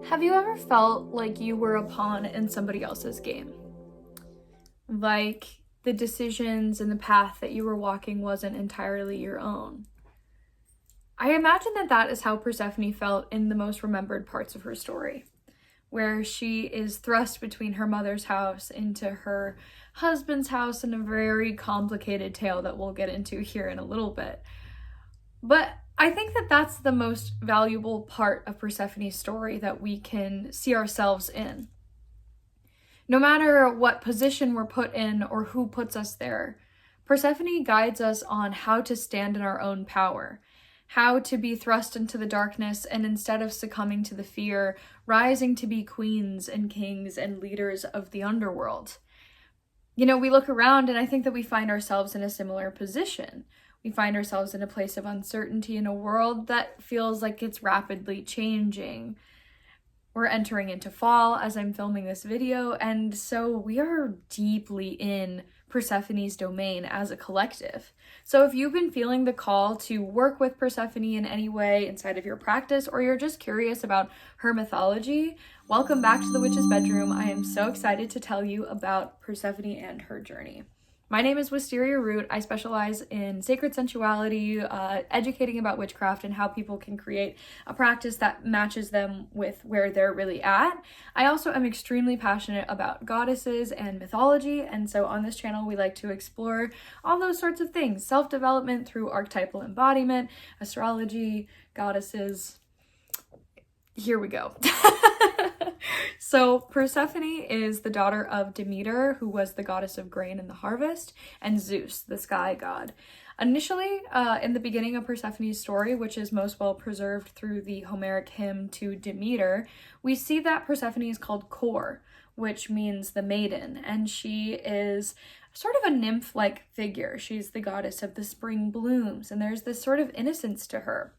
Have you ever felt like you were a pawn in somebody else's game? Like the decisions and the path that you were walking wasn't entirely your own? I imagine that that is how Persephone felt in the most remembered parts of her story, where she is thrust between her mother's house into her husband's house in a very complicated tale that we'll get into here in a little bit. But I think that that's the most valuable part of Persephone's story that we can see ourselves in. No matter what position we're put in or who puts us there, Persephone guides us on how to stand in our own power, how to be thrust into the darkness and instead of succumbing to the fear, rising to be queens and kings and leaders of the underworld. You know, we look around and I think that we find ourselves in a similar position. We find ourselves in a place of uncertainty in a world that feels like it's rapidly changing. We're entering into fall as I'm filming this video, and so we are deeply in Persephone's domain as a collective. So if you've been feeling the call to work with Persephone in any way inside of your practice, or you're just curious about her mythology, welcome back to the Witch's Bedroom. I am so excited to tell you about Persephone and her journey. My name is Wisteria Root. I specialize in sacred sensuality, educating about witchcraft and how people can create a practice that matches them with where they're really at. I also am extremely passionate about goddesses and mythology, and so on this channel we like to explore all those sorts of things. Self-development through archetypal embodiment, astrology, goddesses. Here we go. So Persephone is the daughter of Demeter, who was the goddess of grain and the harvest, and Zeus, the sky god. Initially, in the beginning of Persephone's story, which is most well preserved through the Homeric hymn to Demeter, we see that Persephone is called Kor, which means the maiden, and she is sort of a nymph-like figure. She's the goddess of the spring blooms, and there's this sort of innocence to her.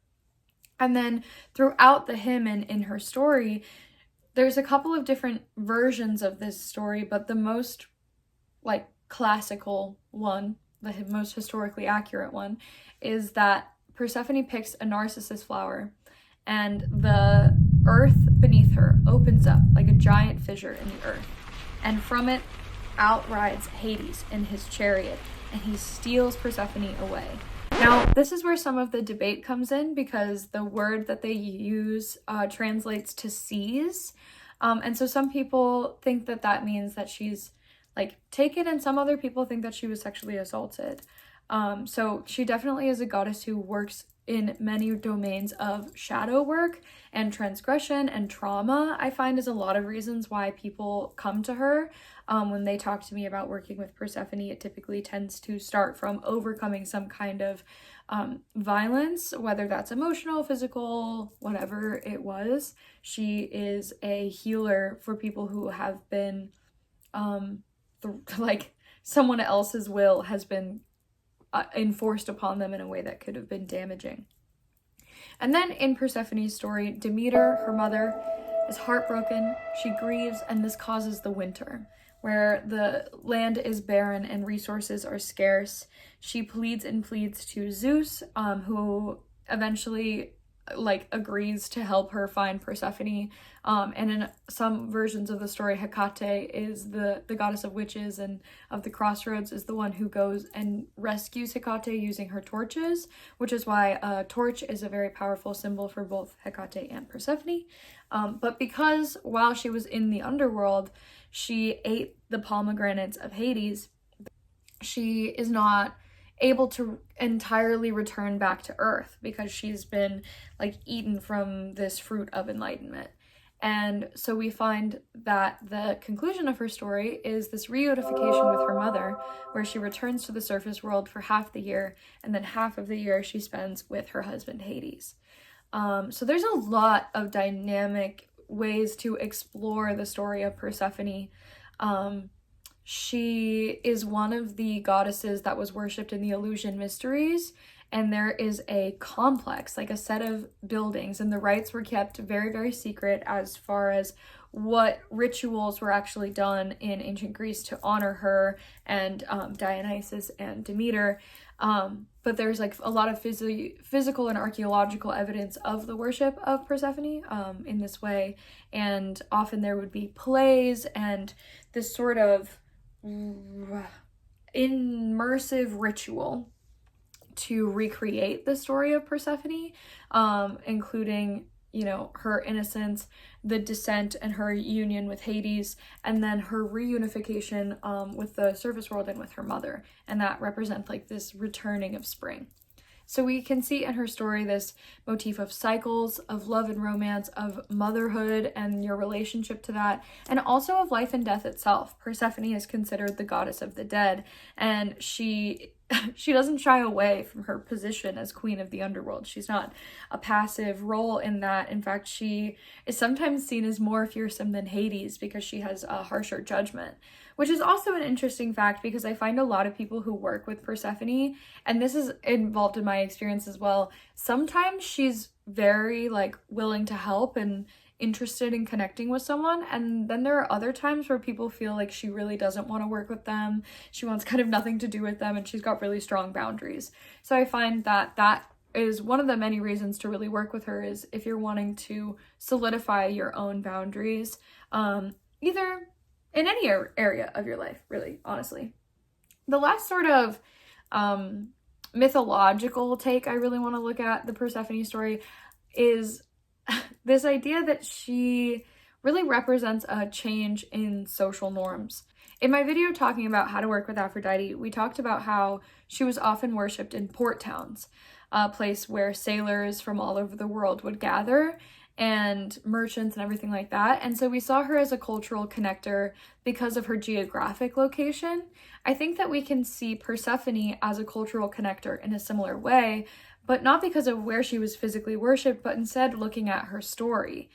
And then throughout the hymn and in her story, there's a couple of different versions of this story, but the most classical one, the most historically accurate one, is that Persephone picks a narcissus flower and the earth beneath her opens up like a giant fissure in the earth. And from it out rides Hades in his chariot and he steals Persephone away. Now, this is where some of the debate comes in because the word that they use translates to seize. And so some people think that that means that she's taken, and some other people think that she was sexually assaulted. So she definitely is a goddess who works in many domains of shadow work and transgression and trauma. I find is a lot of reasons why people come to her. When they talk to me about working with Persephone, it typically tends to start from overcoming some kind of violence, whether that's emotional, physical, whatever it was. She is a healer for people who have been someone else's will has been enforced upon them in a way that could have been damaging. And then in Persephone's story, Demeter, her mother, is heartbroken. She grieves, and this causes the winter, where the land is barren and resources are scarce. She pleads to Zeus, who eventually agrees to help her find Persephone. And in some versions of the story, Hecate is the goddess of witches and of the crossroads, is the one who goes and rescues Hecate using her torches, which is why a torch is a very powerful symbol for both Hecate and Persephone. But because while she was in the underworld, she ate the pomegranates of Hades, she is not able to entirely return back to Earth because she's been eaten from this fruit of enlightenment. And so we find that the conclusion of her story is this reunification with her mother, where she returns to the surface world for half the year, and then half of the year she spends with her husband Hades. So there's a lot of dynamic ways to explore the story of Persephone. She is one of the goddesses that was worshipped in the Eleusinian mysteries, and there is a complex, a set of buildings, and the rites were kept very, very secret as far as what rituals were actually done in ancient Greece to honor her and Dionysus and Demeter. but there's like a lot of physical and archaeological evidence of the worship of Persephone in this way, and often there would be plays and this sort of immersive ritual to recreate the story of Persephone, including, you know, her innocence, the descent and her union with Hades, and then her reunification with the surface world and with her mother, and that represents like this returning of spring. So we can see in her story this motif of cycles, of love and romance, of motherhood and your relationship to that, and also of life and death itself. Persephone is considered the goddess of the dead, and she doesn't shy away from her position as queen of the underworld. She's not a passive role in that. In fact, she is sometimes seen as more fearsome than Hades because she has a harsher judgment, which is also an interesting fact because I find a lot of people who work with Persephone, and this is involved in my experience as well, sometimes she's very like willing to help and interested in connecting with someone, and then there are other times where people feel like she really doesn't want to work with them. She wants kind of nothing to do with them, and she's got really strong boundaries. So I find that is one of the many reasons to really work with her, is if you're wanting to solidify your own boundaries, either in any area of your life, really, honestly. The last sort of mythological take I really want to look at the Persephone story is this idea that she really represents a change in social norms. In my video talking about how to work with Aphrodite, we talked about how she was often worshipped in port towns, a place where sailors from all over the world would gather, and merchants and everything like that. And so we saw her as a cultural connector because of her geographic location. I think that we can see Persephone as a cultural connector in a similar way, but not because of where she was physically worshipped, but instead looking at her story.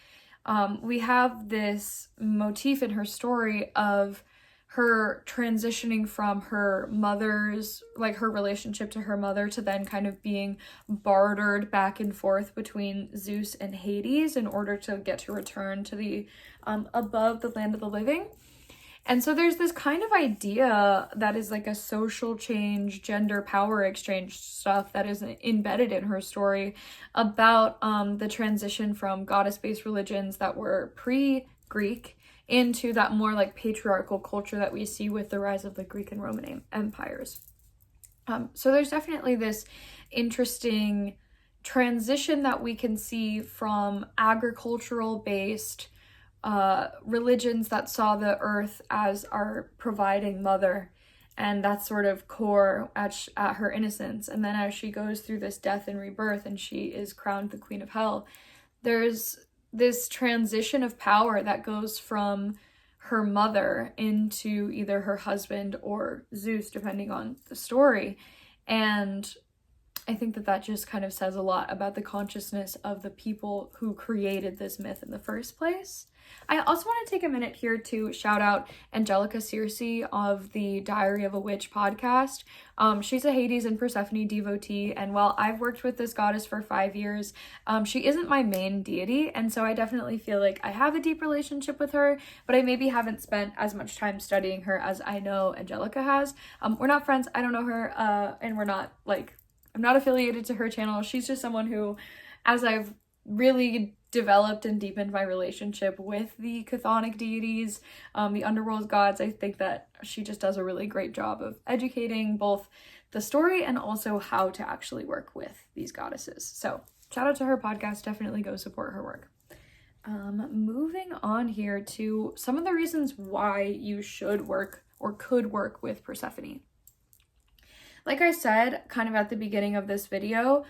We have this motif in her story of her transitioning from her mother's, like her relationship to her mother, to then kind of being bartered back and forth between Zeus and Hades in order to get to return to the above the land of the living. And so there's this kind of idea that is like a social change, gender power exchange stuff that is embedded in her story about the transition from goddess-based religions that were pre-Greek into that more like patriarchal culture that we see with the rise of the Greek and Roman empires. So there's definitely this interesting transition that we can see from agricultural-based religions that saw the earth as our providing mother, and that's sort of core at her innocence. And then as she goes through this death and rebirth and she is crowned the queen of hell, there's this transition of power that goes from her mother into either her husband or Zeus, depending on the story. And I think that just kind of says a lot about the consciousness of the people who created this myth in the first place. I also want to take a minute here to shout out Angelica of the Diary of a Witch podcast. She's a Hades and Persephone devotee, and while I've worked with this goddess for 5 years, she isn't my main deity, and so I definitely feel like I have a deep relationship with her, but I maybe haven't spent as much time studying her as I know Angelica has. We're not friends, I don't know her, and we're not like, I'm not affiliated to her channel. She's just someone who, as I've really developed and deepened my relationship with the chthonic deities, the underworld gods, I think that she just does a really great job of educating both the story and also how to actually work with these goddesses. So shout out to her podcast, definitely go support her work. Moving on here to some of the reasons why you should work or could work with Persephone. Like I said, kind of at the beginning of this video,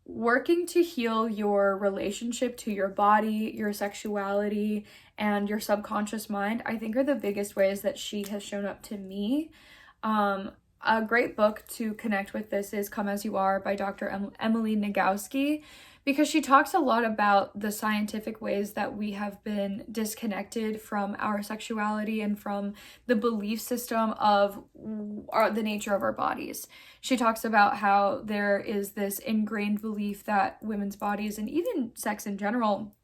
working to heal your relationship to your body, your sexuality, and your subconscious mind, I think are the biggest ways that she has shown up to me. A great book to connect with this is Come As You Are by Dr. Emily Nagoski, because she talks a lot about the scientific ways that we have been disconnected from our sexuality and from the belief system of the nature of our bodies. She talks about how there is this ingrained belief that women's bodies, and even sex in general,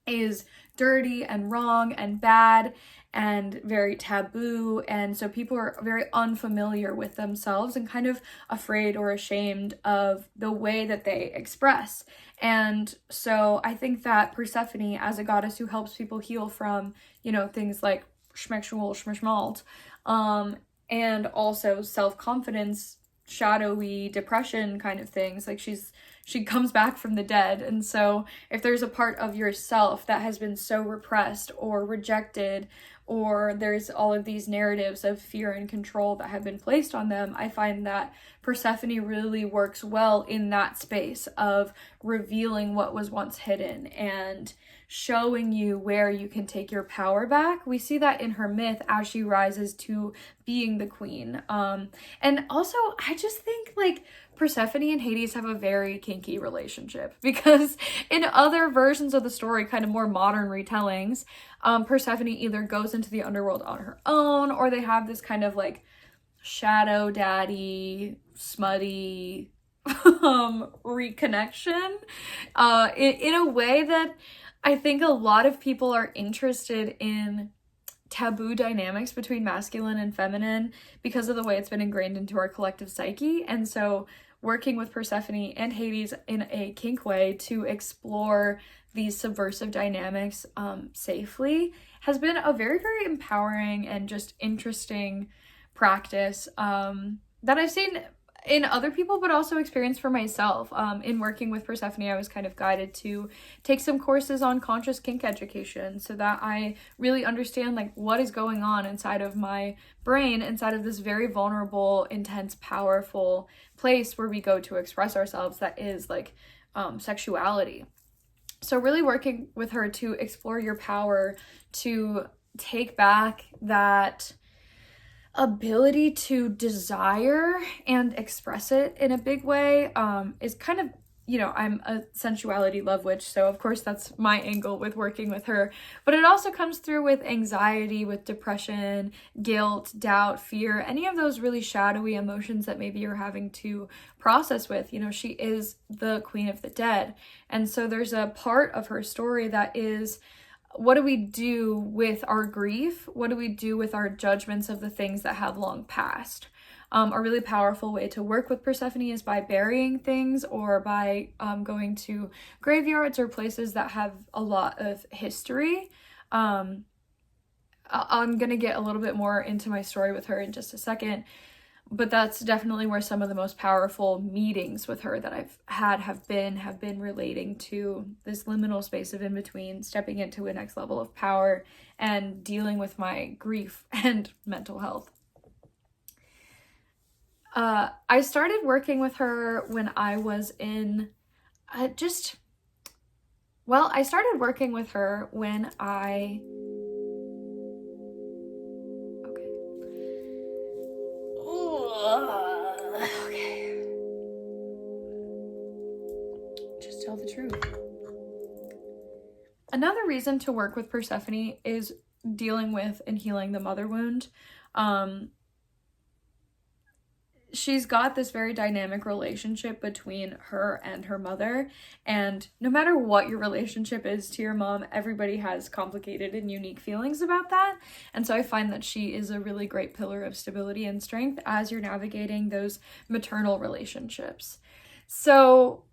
is dirty and wrong and bad and very taboo, and so people are very unfamiliar with themselves and kind of afraid or ashamed of the way that they express. And so I think that Persephone, as a goddess who helps people heal from, things like schmexual, schmishmalt, and also self-confidence, shadowy depression kind of things, like she comes back from the dead. And so if there's a part of yourself that has been so repressed or rejected, or there's all of these narratives of fear and control that have been placed on them, I find that Persephone really works well in that space of revealing what was once hidden and showing you where you can take your power back. We see that in her myth as she rises to being the queen. And also, I just think like Persephone and Hades have a very kinky relationship, because in other versions of the story, kind of more modern retellings, Persephone either goes into the underworld on her own, or they have this kind of like shadow daddy, smutty reconnection in a way that I think a lot of people are interested in taboo dynamics between masculine and feminine because of the way it's been ingrained into our collective psyche. And so working with Persephone and Hades in a kink way to explore these subversive dynamics safely has been a very, very empowering and just interesting practice that I've seen in other people, but also experienced for myself. In working with Persephone, I was kind of guided to take some courses on conscious kink education so that I really understand like what is going on inside of my brain, inside of this very vulnerable, intense, powerful place where we go to express ourselves, that is like sexuality. So really working with her to explore your power, to take back that ability to desire and express it in a big way is kind of, I'm a sensuality love witch, so of course that's my angle with working with her, but it also comes through with anxiety, with depression, guilt, doubt, fear, any of those really shadowy emotions that maybe you're having to process with. She is the queen of the dead, and so there's a part of her story that is, what do we do with our grief? What do we do with our judgments of the things that have long passed? A really powerful way to work with Persephone is by burying things, or by going to graveyards or places that have a lot of history. I'm going to get a little bit more into my story with her in just a second, but that's definitely where some of the most powerful meetings with her that I've had have been relating to this liminal space of in between, stepping into a next level of power and dealing with my grief and mental health. I started working with her when I was in I started working with her when I okay. Just tell the truth. Another reason to work with Persephone is dealing with and healing the mother wound. She's got this very dynamic relationship between her and her mother, and no matter what your relationship is to your mom, everybody has complicated and unique feelings about that. And so I find that she is a really great pillar of stability and strength as you're navigating those maternal relationships. So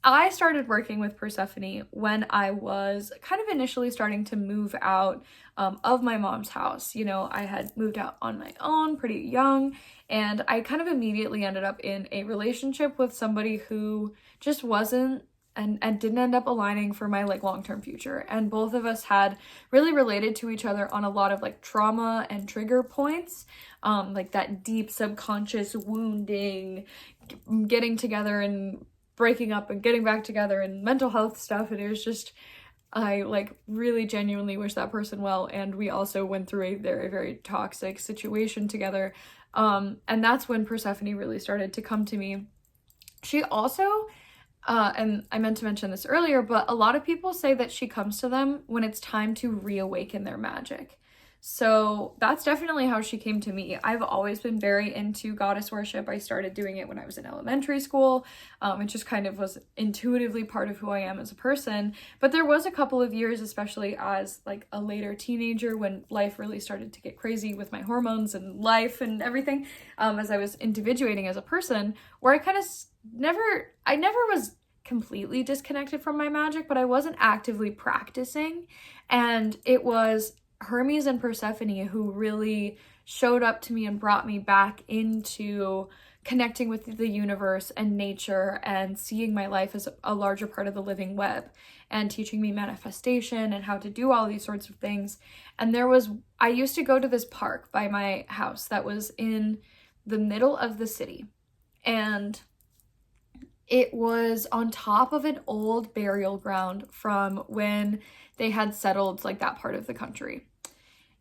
I started working with Persephone when I was kind of initially starting to move out of my mom's house. I had moved out on my own pretty young, and I kind of immediately ended up in a relationship with somebody who just wasn't and didn't end up aligning for my like long-term future. And both of us had really related to each other on a lot of like trauma and trigger points, like that deep subconscious wounding, getting together and breaking up and getting back together, and mental health stuff. And it was just, I like really genuinely wish that person well. And we also went through a very, very toxic situation together. And that's when Persephone really started to come to me. She also, and I meant to mention this earlier, but a lot of people say that she comes to them when it's time to reawaken their magic. So that's definitely how she came to me. I've always been very into goddess worship. I started doing it when I was in elementary school. It just kind of was intuitively part of who I am as a person. But there was a couple of years, especially as like a later teenager, when life really started to get crazy with my hormones and life and everything, as I was individuating as a person, where I kind of never was completely disconnected from my magic, but I wasn't actively practicing. And it was Hermes and Persephone who really showed up to me and brought me back into connecting with the universe and nature and seeing my life as a larger part of the living web, and teaching me manifestation and how to do all these sorts of things. And I used to go to this park by my house that was in the middle of the city, and it was on top of an old burial ground from when they had settled like that part of the country.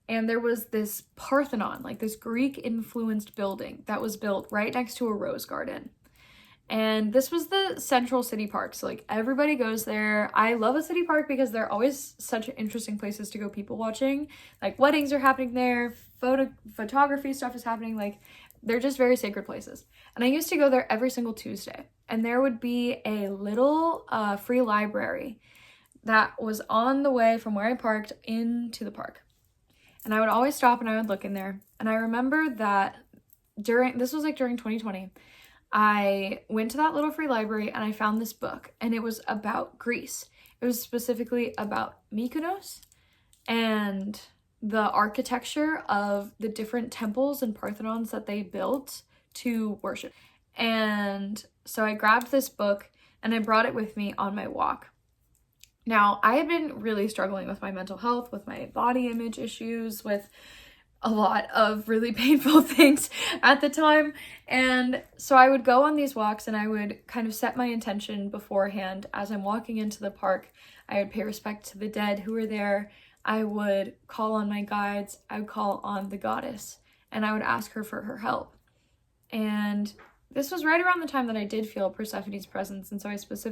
And there was this Parthenon, like this Greek-influenced building that was built right next to a rose garden. And this was the central city park. So like everybody goes there. I love a city park because they're always such interesting places to go people watching. Like weddings are happening there, photography stuff is happening. Like they're just very sacred places. And I used to go there every single Tuesday. And there would be a little free library that was on the way from where I parked into the park. And I would always stop and I would look in there. And I remember that this was like during 2020, I went to that little free library and I found this book, and it was about Greece. It was specifically about Mykonos and the architecture of the different temples and Parthenons that they built to worship. And so I grabbed this book and I brought it with me on my walk. Now, I had been really struggling with my mental health, with my body image issues, with a lot of really painful things at the time. And so I would go on these walks and I would kind of set my intention beforehand. As I'm walking into the park, I would pay respect to the dead who were there. I would call on my guides. I would call on the goddess, and I would ask her for her help. And this was right around the time that I did feel Persephone's presence. And so it was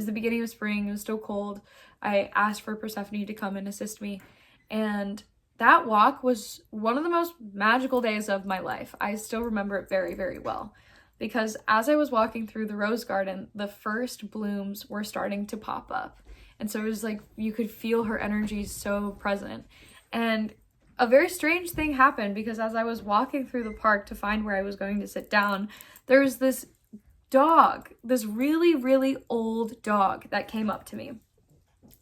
the beginning of spring, it was still cold. I asked for Persephone to come and assist me. And that walk was one of the most magical days of my life. I still remember it very, very well. Because as I was walking through the rose garden, the first blooms were starting to pop up. And so it was like, you could feel her energy so present. And a very strange thing happened, because as I was walking through the park to find where I was going to sit down, there was this dog, this really, really old dog that came up to me.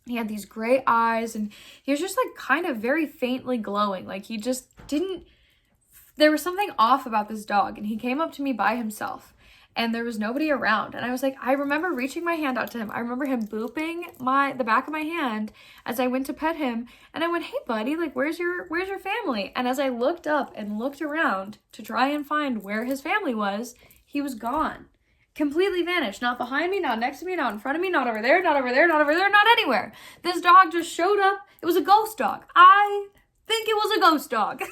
He had these gray eyes and he was just like kind of very faintly glowing. Like there was something off about this dog, and he came up to me by himself and there was nobody around. And I was like, I remember reaching my hand out to him. I remember him booping the back of my hand as I went to pet him. And I went, hey buddy, like, where's your family? And as I looked up and looked around to try and find where his family was, he was gone. Completely vanished. Not behind me, not next to me, not in front of me, not over there, not over there, not over there, not anywhere. This dog just showed up. It was a ghost dog. I think it was a ghost dog.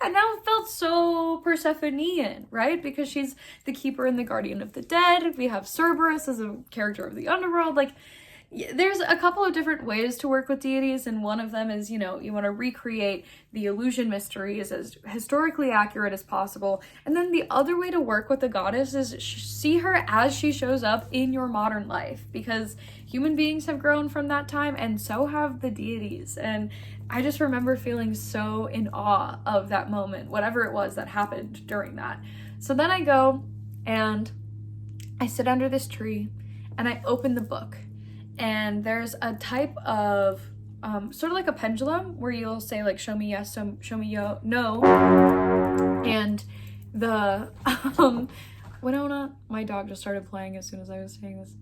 And that felt so Persephonean, right? Because she's the keeper and the guardian of the dead. We have Cerberus as a character of the underworld. Like, there's a couple of different ways to work with deities, and one of them is, you want to recreate the illusion mysteries as historically accurate as possible. And then the other way to work with the goddess is see her as she shows up in your modern life, because human beings have grown from that time, and so have the deities. And I just remember feeling so in awe of that moment, whatever it was that happened during that. So then I go and I sit under this tree and I open the book. And there's a type of, sort of like a pendulum, where you'll say like, show me yes, show me no. And the, Winona, my dog just started playing as soon as I was saying this.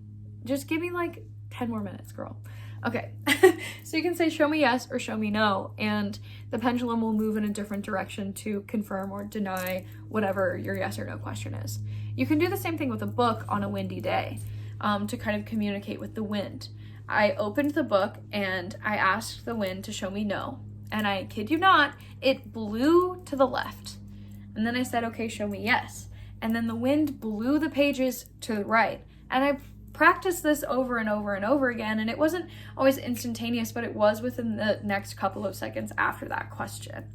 Just give me like 10 more minutes, girl. Okay, so you can say show me yes or show me no, and the pendulum will move in a different direction to confirm or deny whatever your yes or no question is. You can do the same thing with a book on a windy day. To kind of communicate with the wind. I opened the book and I asked the wind to show me no. And I kid you not, it blew to the left. And then I said, okay, show me yes. And then the wind blew the pages to the right. And I practiced this over and over and over again, and it wasn't always instantaneous, but it was within the next couple of seconds after that question.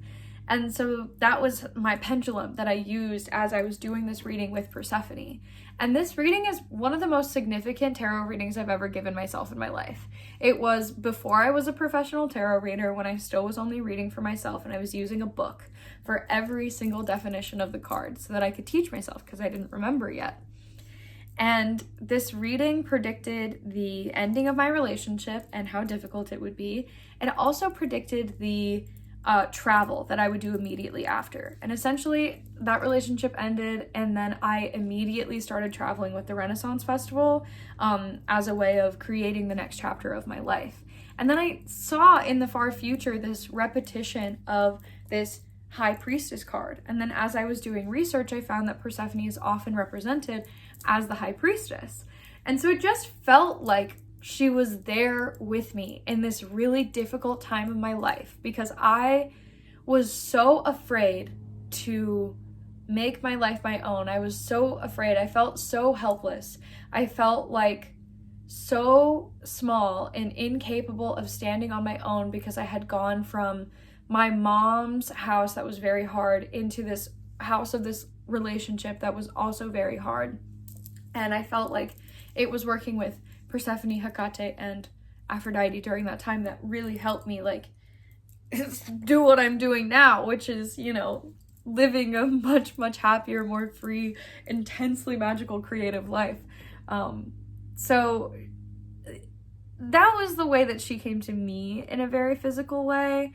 And so that was my pendulum that I used as I was doing this reading with Persephone. And this reading is one of the most significant tarot readings I've ever given myself in my life. It was before I was a professional tarot reader, when I still was only reading for myself, and I was using a book for every single definition of the card so that I could teach myself, because I didn't remember yet. And this reading predicted the ending of my relationship and how difficult it would be. It also predicted the travel that I would do immediately after. And essentially that relationship ended, and then I immediately started traveling with the Renaissance Festival as a way of creating the next chapter of my life. And then I saw in the far future this repetition of this High Priestess card. And then as I was doing research, I found that Persephone is often represented as the High Priestess. And so it just felt like she was there with me in this really difficult time of my life, because I was so afraid to make my life my own. I was so afraid. I felt so helpless. I felt like so small and incapable of standing on my own, because I had gone from my mom's house that was very hard into this house of this relationship that was also very hard. And I felt like it was working with Persephone, Hecate, and Aphrodite during that time that really helped me like do what I'm doing now, which is, you know, living a much, much happier, more free, intensely magical, creative life. So that was the way that she came to me, in a very physical way.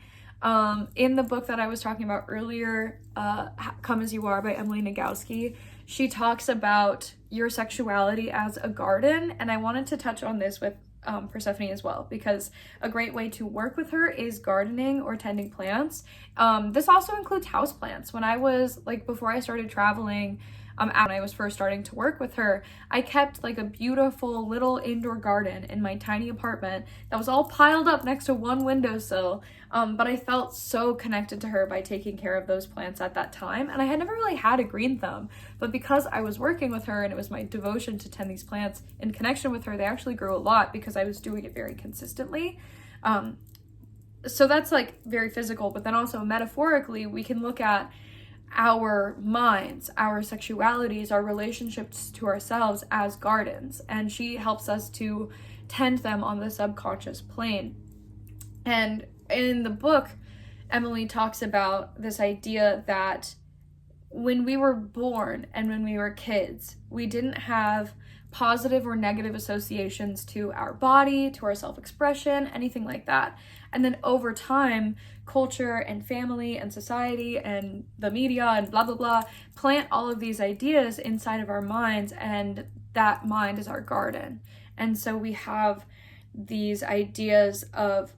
In the book that I was talking about earlier, Come As You Are by Emily Nagoski, she talks about your sexuality as a garden, and I wanted to touch on this with Persephone as well, because a great way to work with her is gardening or tending plants. This also includes houseplants. When I was before I started traveling, when I was first starting to work with her, I kept like a beautiful little indoor garden in my tiny apartment that was all piled up next to one windowsill. But I felt so connected to her by taking care of those plants at that time. And I had never really had a green thumb, but because I was working with her and it was my devotion to tend these plants in connection with her, they actually grew a lot because I was doing it very consistently. So that's like very physical, but then also metaphorically, we can look at our minds, our sexualities, our relationships to ourselves as gardens, and she helps us to tend them on the subconscious plane. And in the book, Emily talks about this idea that when we were born and when we were kids, we didn't have positive or negative associations to our body, to our self-expression, anything like that. And then over time, culture and family and society and the media and blah, blah, blah, plant all of these ideas inside of our minds, and that mind is our garden. And so we have these ideas of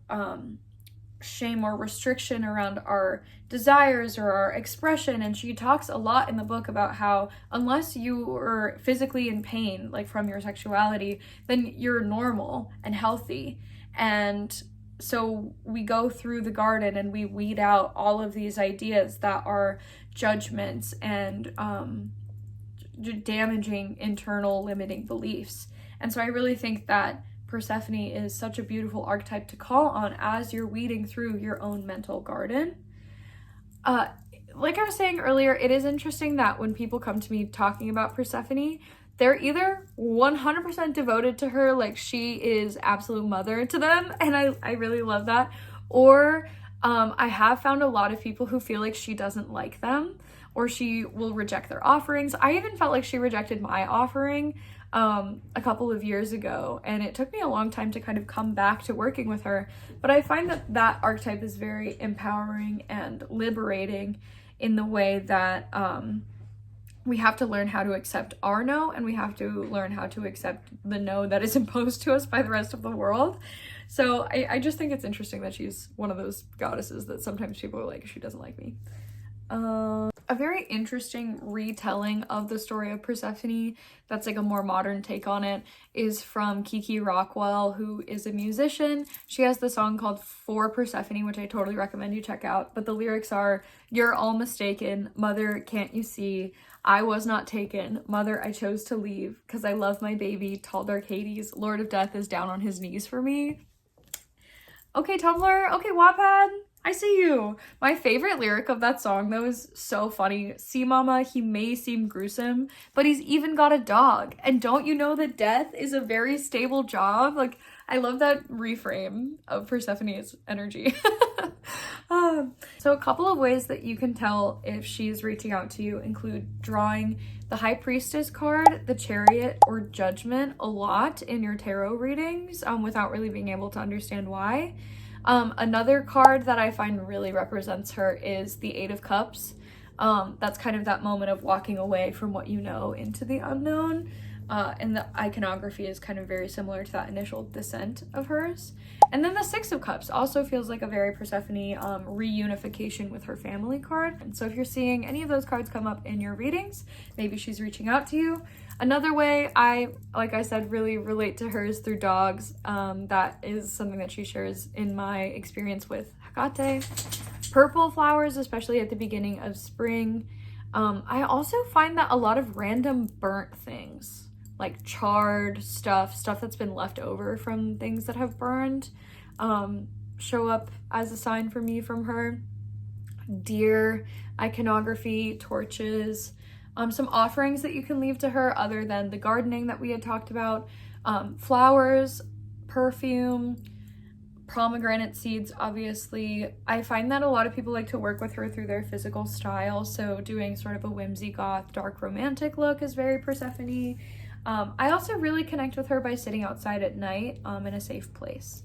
shame or restriction around our desires or our expression. And she talks a lot in the book about how unless you are physically in pain, like from your sexuality, then you're normal and healthy. And so we go through the garden and we weed out all of these ideas that are judgments and damaging internal limiting beliefs. And so I really think that Persephone is such a beautiful archetype to call on as you're weeding through your own mental garden. Like I was saying earlier, it is interesting that when people come to me talking about Persephone, they're either 100% devoted to her, like she is absolute mother to them, and I really love that, or I have found a lot of people who feel like she doesn't like them, or she will reject their offerings. I even felt like she rejected my offering a couple of years ago, and it took me a long time to kind of come back to working with her. But I find that that archetype is very empowering and liberating in the way that we have to learn how to accept our no, and we have to learn how to accept the no that is imposed to us by the rest of the world. So I just think it's interesting that she's one of those goddesses that sometimes people are like, she doesn't like me. a very interesting retelling of the story of Persephone that's like a more modern take on it is from Kiki Rockwell, who is a musician. She has the song called For Persephone, which I totally recommend you check out. But the lyrics are, "You're all mistaken, mother, can't you see? I was not taken, mother, I chose to leave, 'cause I love my baby, tall dark Hades, Lord of Death is down on his knees for me." Okay, Tumblr. Okay, Wattpad. I see you. My favorite lyric of that song, though, is so funny. "See, mama, he may seem gruesome, but he's even got a dog. And don't you know that death is a very stable job?" Like, I love that reframe of Persephone's energy. So a couple of ways that you can tell if she's reaching out to you include drawing the High Priestess card, the Chariot, or Judgment a lot in your tarot readings without really being able to understand why. Another card that I find really represents her is the Eight of Cups. That's kind of that moment of walking away from what you know into the unknown. And the iconography is kind of very similar to that initial descent of hers. And then the Six of Cups also feels like a very Persephone reunification with her family card. And so if you're seeing any of those cards come up in your readings, maybe she's reaching out to you. Another way like I said, really relate to her is through dogs. That is something that she shares in my experience with Hecate. Purple flowers, especially at the beginning of spring. I also find that a lot of random burnt things, like charred stuff that's been left over from things that have burned, show up as a sign for me from her. Deer, iconography, torches, some offerings that you can leave to her other than the gardening that we had talked about, flowers, perfume, pomegranate seeds, obviously. I find that a lot of people like to work with her through their physical style, so doing sort of a whimsy goth, dark romantic look is very Persephone. I also really connect with her by sitting outside at night in a safe place.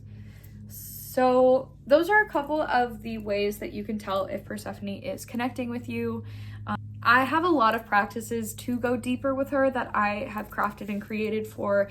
So those are a couple of the ways that you can tell if Persephone is connecting with you. I have a lot of practices to go deeper with her that I have crafted and created for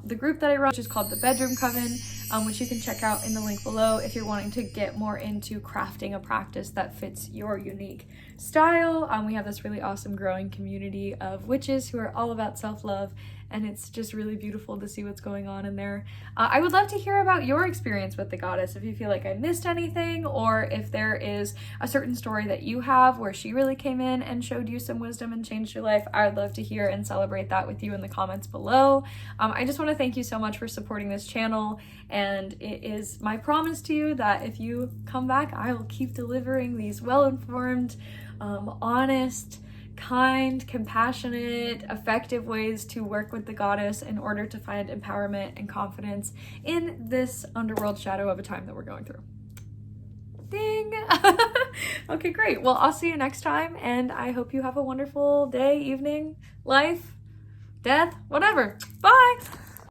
the group that I run, which is called the Bedroom Coven, which you can check out in the link below if you're wanting to get more into crafting a practice that fits your unique style. We have this really awesome growing community of witches who are all about self-love, and it's just really beautiful to see what's going on in there. I would love to hear about your experience with the goddess, if you feel like I missed anything, or if there is a certain story that you have where she really came in and showed you some wisdom and changed your life. I would love to hear and celebrate that with you in the comments below. I just want to thank you so much for supporting this channel, and it is my promise to you that if you come back, I will keep delivering these well-informed, honest, kind, compassionate, effective ways to work with the goddess in order to find empowerment and confidence in this underworld shadow of a time that we're going through. Ding! Okay, great. Well, I'll see you next time, and I hope you have a wonderful day, evening, life, death, whatever. Bye!